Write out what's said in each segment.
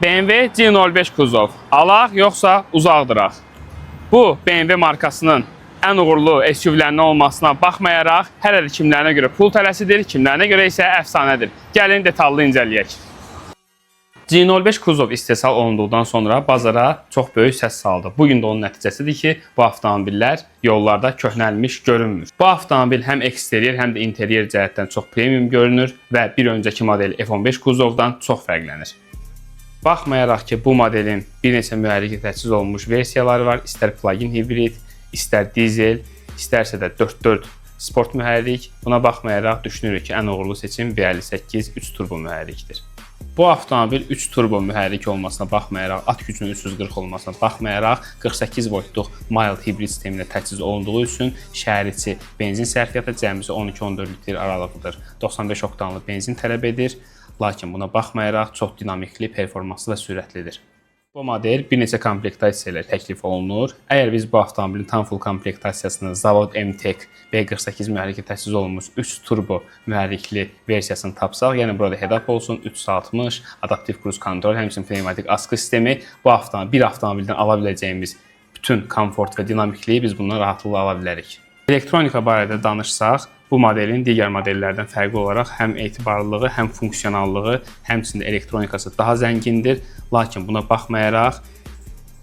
BMW C05 kuzov. Alaq yoxsa uzaqdıraq? Bu BMW markasının ən uğurlu SUV-lərindən olmasına baxmayaraq, hələ də kimlərinə görə pul tələsidir, kimlərinə görə isə əfsanədir. Gəlin detallı incələyək. C05 kuzov istehsal olunduqdan sonra bazara çox böyük səs saldı. Bugün də onun nəticəsidir ki, bu avtomobillər yollarda köhnəlmiş görünmür. Bu avtomobil həm eksteryer, həm də interyer cəhətdən çox premium görünür və bir öncəki model F15 kuzovdan çox fərqlənir. Baxmayaraq ki, bu modelin bir neçə mühərriklə təchiz olunmuş versiyaları var, istər plug-in hibrid, istər dizel, istərsə də 4x4 sport mühərrik. Buna baxmayaraq düşünürük ki, ən uğurlu seçim V58 3 turbo mühərrikdir. Bu avtomobil 3 turbo mühərrik olmasına baxmayaraq, at gücünün 340 olmasına baxmayaraq 48 voltluq mild hibrid sisteminə təchiz olunduğu üçün şəhər içi benzin sərfiyyatı cəmisi 12-14 litr aralıqdır. 95 oktanlı benzin tələb edir, lakin buna baxmayaraq çox dinamikli, performanslı və sürətlidir. Bu model bir neçə komplektasiya ilə təklif olunur. Əgər biz bu avtomobilin tam full komplektasiyasını Zavod MTEK B48 mühərriklə təchiz olunmuş 3 turbo mühərrikli versiyasını tapsaq, yəni burada head-up olsun, 360, adaptiv kruz kontrol, həmçinin pnevmatik askı sistemi, bir avtomobildən ala biləcəyimiz bütün komfort və dinamikliyi biz bundan rahatlıqla ala bilərik. Elektronika barədə danışsaq, bu modelin digər modellərdən fərqli olaraq həm etibarlılığı, həm funksionallığı, həmçinin elektronikası daha zəngindir. Lakin buna baxmayaraq,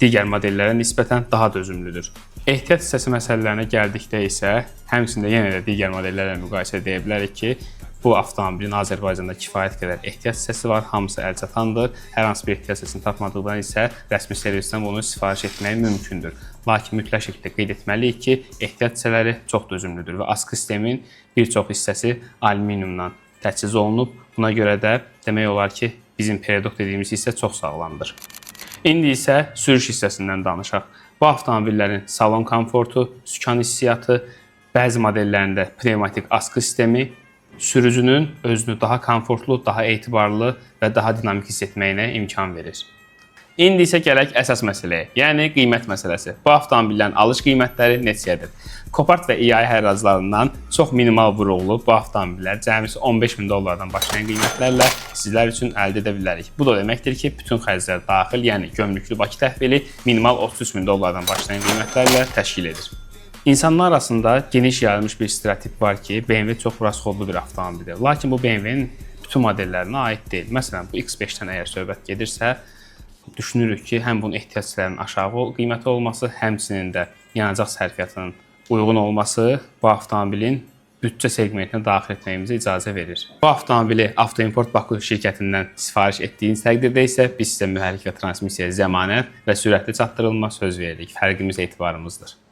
digər modellərə nisbətən daha dözümlüdür. Ehtiyat hissəsi məsələlərinə gəldikdə isə, həmçində yenə də digər modellərlə müqayisə edə bilərik ki, bu avtomobilin Azərbaycanda kifayət qədər ehtiyat hissəsi var, hamısı əlçatandır. Hər hansı bir ehtiyat hissəsini tapmadıqdan isə rəsmi servisdən bunu sifariş etmək mümkündür. Lakin mütləq şəkildə qeyd etməliyik ki, ehtiyat hissələri çox dözümlüdür və askı sistemin bir çox hissəsi alüminiumdan təchiz olunub. Buna görə də demək olar ki, bizim periodok dediyimiz hissə çox sağlamdır. İndi isə sürüş hissəsindən danışaq. Bu avtomobillərin salon komfortu, sükan hissiyatı, bəzi modellərində pnevmatik askı sistemi sürücünün özünü daha komfortlu, daha etibarlı və daha dinamik hiss etməyinə imkan verir. İndi isə gələk əsas məsələyə, yəni qiymət məsələsi. Bu avtomobillərin alış qiymətləri neçəyədir? Copart və EY hərraclarından çox minimal vurğulu bu avtomobillər cəmisi 15.000 dollardan başlayan qiymətlərlə sizlər üçün əldə edə bilərik. Bu da deməkdir ki, bütün xərclər daxil, yəni gömrüklü Bakı təhvili minimal 33.000 dollardan başlayan qiymətlərlə təşkil edir. İnsanlar arasında geniş yayılmış bir stereotip var ki, BMW çox rasxodlu bir avtomobildir. Lakin bu BMW-nin bütün modellərinə aid deyil. Məsələn, bu X5-dən əgər söhbət gedirsə, düşünürük ki, həm bunun ehtiyacçıların aşağı qiyməti olması, həmçinin də yanacaq sərfiyyatının uyğun olması bu avtomobilin büdcə segmentinə daxil etməyimizə icazə verir. Bu avtomobili Avtoimport Baku şirkətindən sifariş etdiyiniz təqdirdə isə biz sizə mühərrik və transmisiya zəmanət və sürətli çatdırılma söz veririk. Fərqimiz etibarımızdır.